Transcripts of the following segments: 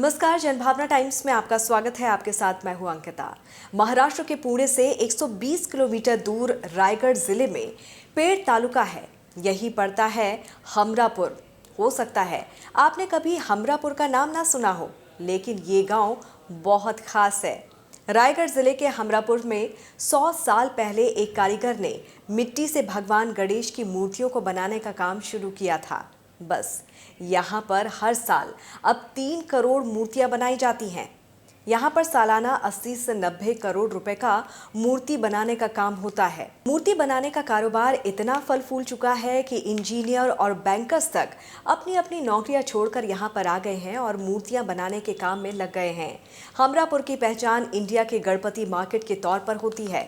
नमस्कार, जनभावना टाइम्स में आपका स्वागत है। आपके साथ मैं हूं अंकिता। महाराष्ट्र के पुणे से 120 किलोमीटर दूर रायगढ़ जिले में पेड़ तालुका है। यही पड़ता है हमरापुर। हो सकता है आपने कभी हमरापुर का नाम ना सुना हो, लेकिन ये गांव बहुत खास है। रायगढ़ जिले के हमरापुर में 100 साल पहले एक कारीगर ने मिट्टी से भगवान गणेश की मूर्तियों को बनाने का काम शुरू किया था। बस यहाँ पर हर साल अब 3 करोड़ मूर्तियां बनाई जाती हैं। यहाँ पर सालाना 80 से 90 करोड़ रुपए का मूर्ति बनाने का काम होता है। मूर्ति बनाने का कारोबार इतना फल फूल चुका है कि इंजीनियर और बैंकर्स तक अपनी अपनी नौकरियां छोड़कर यहाँ पर आ गए हैं और मूर्तियां बनाने के काम में लग गए हैं। हमरापुर की पहचान इंडिया के गणपति मार्केट के तौर पर होती है।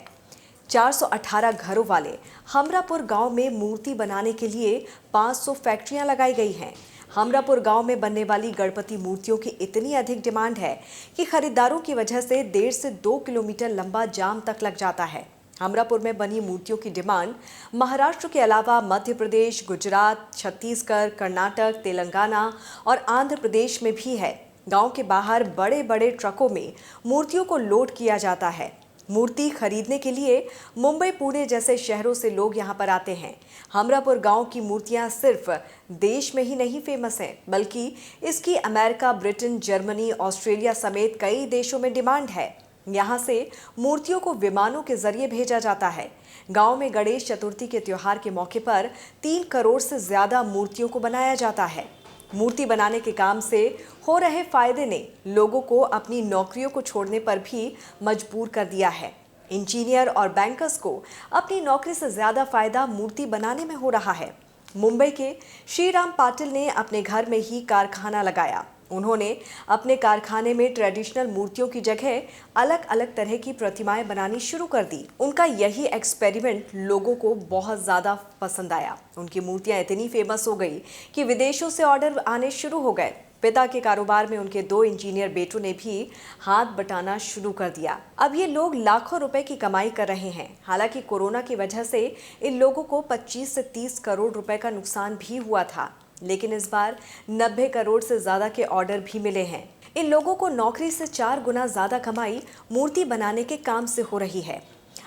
418 घरों वाले हमरापुर गांव में मूर्ति बनाने के लिए 500 फैक्ट्रियां लगाई गई हैं। हमरापुर गांव में बनने वाली गणपति मूर्तियों की इतनी अधिक डिमांड है कि खरीदारों की वजह से 1.5 से 2 किलोमीटर लंबा जाम तक लग जाता है। हमरापुर में बनी मूर्तियों की डिमांड महाराष्ट्र के अलावा मध्य प्रदेश, गुजरात, छत्तीसगढ़, कर्नाटक, तेलंगाना और आंध्र प्रदेश में भी है। गांव के बाहर बड़े बड़े ट्रकों में मूर्तियों को लोड किया जाता है। मूर्ति खरीदने के लिए मुंबई, पुणे जैसे शहरों से लोग यहां पर आते हैं। हमरापुर गांव की मूर्तियां सिर्फ देश में ही नहीं फेमस हैं, बल्कि इसकी अमेरिका, ब्रिटेन, जर्मनी, ऑस्ट्रेलिया समेत कई देशों में डिमांड है। यहां से मूर्तियों को विमानों के जरिए भेजा जाता है। गांव में गणेश चतुर्थी के त्योहार के मौके पर 3 करोड़ से ज्यादा मूर्तियों को बनाया जाता है। मूर्ति बनाने के काम से हो रहे फायदे ने लोगों को अपनी नौकरियों को छोड़ने पर भी मजबूर कर दिया है। इंजीनियर और बैंकर्स को अपनी नौकरी से ज्यादा फायदा मूर्ति बनाने में हो रहा है। मुंबई के श्रीराम पाटिल ने अपने घर में ही कारखाना लगाया। उन्होंने अपने कारखाने में ट्रेडिशनल मूर्तियों की जगह अलग अलग तरह की प्रतिमाएं बनानी शुरू कर दी। उनका यही एक्सपेरिमेंट लोगों को बहुत ज़्यादा पसंद आया। उनकी मूर्तियां इतनी फेमस हो गई कि विदेशों से ऑर्डर आने शुरू हो गए। पिता के कारोबार में उनके 2 इंजीनियर बेटों ने भी हाथ बटाना शुरू कर दिया। अब ये लोग लाखों रुपए की कमाई कर रहे हैं। हालांकि कोरोना की वजह से इन लोगों को 25 से 30 करोड़ रुपए का नुकसान भी हुआ था, लेकिन इस बार 90 करोड़ से ज्यादा के ऑर्डर भी मिले हैं। इन लोगों को नौकरी से 4 गुना ज्यादा कमाई मूर्ति बनाने के काम से हो रही है।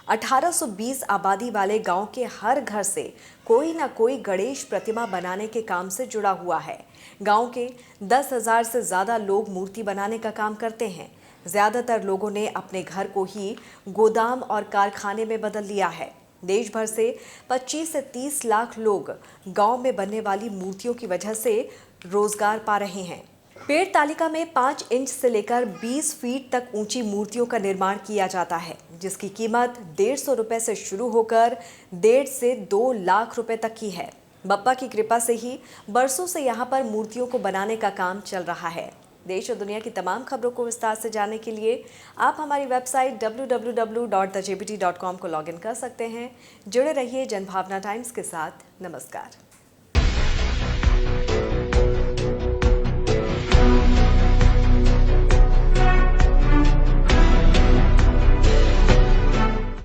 1820 आबादी वाले गांव के हर घर से कोई ना कोई गणेश प्रतिमा बनाने के काम से जुड़ा हुआ है। गांव के 10,000 से ज्यादा लोग मूर्ति बनाने का काम करते हैं। ज्यादातर लोगों ने अपने घर को ही गोदाम और कारखाने में बदल लिया है। देश भर से 25 से 30 लाख लोग गांव में बनने वाली मूर्तियों की वजह से रोजगार पा रहे हैं। पेड़ तालिका में 5 इंच से लेकर 20 फीट तक ऊंची मूर्तियों का निर्माण किया जाता है, जिसकी कीमत 150 रुपए से शुरू होकर 1.5 से 2 लाख रुपए तक की है। बप्पा की कृपा से ही बरसों से यहाँ पर मूर्तियों को बनाने का काम चल रहा है। देश और दुनिया की तमाम खबरों को विस्तार से जानने के लिए आप हमारी वेबसाइट www.thejpt.com को लॉगिन कर सकते हैं। जुड़े रहिए जनभावना टाइम्स के साथ। नमस्कार।